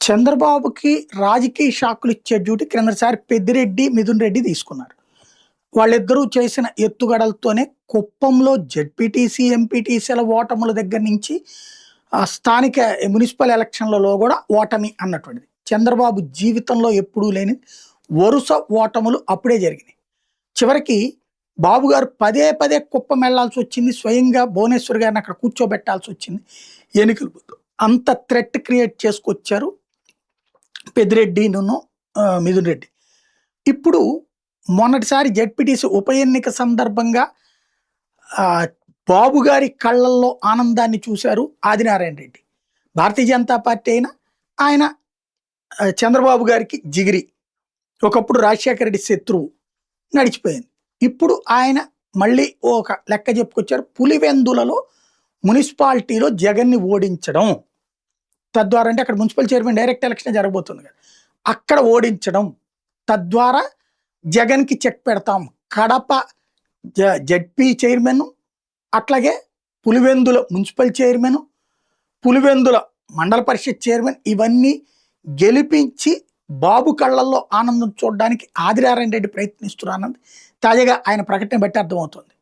చంద్రబాబుకి రాజకీయ షాకులు ఇచ్చే డ్యూటీ క్రిందసారి పెద్దిరెడ్డి, మిథున్ రెడ్డి తీసుకున్నారు. వాళ్ళిద్దరూ చేసిన ఎత్తుగడలతోనే కుప్పంలో జెడ్పీటీసీ, ఎంపీటీసీల ఓటముల దగ్గర నుంచి స్థానిక మున్సిపల్ ఎలక్షన్లలో కూడా ఓటమి అన్నటువంటిది. చంద్రబాబు జీవితంలో ఎప్పుడూ లేని వరుస ఓటములు అప్పుడే జరిగినాయి. చివరికి బాబు గారు పదే పదే కుప్పం వెళ్లాల్సి వచ్చింది. స్వయంగా భువనేశ్వర్ గారిని అక్కడ కూర్చోబెట్టాల్సి వచ్చింది ఎన్నికల ముందు. అంత థ్రెట్ క్రియేట్ చేసుకొచ్చారు పెద్దిరెడ్డిను, మిథున్ రెడ్డి. ఇప్పుడు మొన్నటిసారి జెడ్పీటీసీ ఉప ఎన్నిక సందర్భంగా బాబు గారి కళ్ళల్లో ఆనందాన్ని చూశారు ఆదినారాయణ రెడ్డి. భారతీయ జనతా పార్టీ అయినా ఆయన చంద్రబాబు గారికి జిగిరి, ఒకప్పుడు రాజశేఖర రెడ్డి శత్రువు, నడిచిపోయింది. ఇప్పుడు ఆయన మళ్ళీ ఒక లెక్క చెప్పుకొచ్చారు. పులివెందులలో మున్సిపాలిటీలో జగన్ని ఓడించడం, తద్వారా అంటే అక్కడ మున్సిపల్ చైర్మన్ డైరెక్ట్ ఎలక్షన్ జరగబోతుంది కదా, అక్కడ ఓడించడం, తద్వారా జగన్కి చెక్ పెడతాం. కడప జడ్పీ చైర్మన్, అట్లాగే పులివెందుల మున్సిపల్ చైర్మన్, పులివెందుల మండల పరిషత్ చైర్మన్, ఇవన్నీ గెలిపించి బాబు కళ్ళల్లో ఆనందం చూడడానికి ఆదినారాయణ రెడ్డి ప్రయత్నిస్తున్నారన్నది తాజాగా ఆయన ప్రకటన బట్టి అర్థమవుతుంది.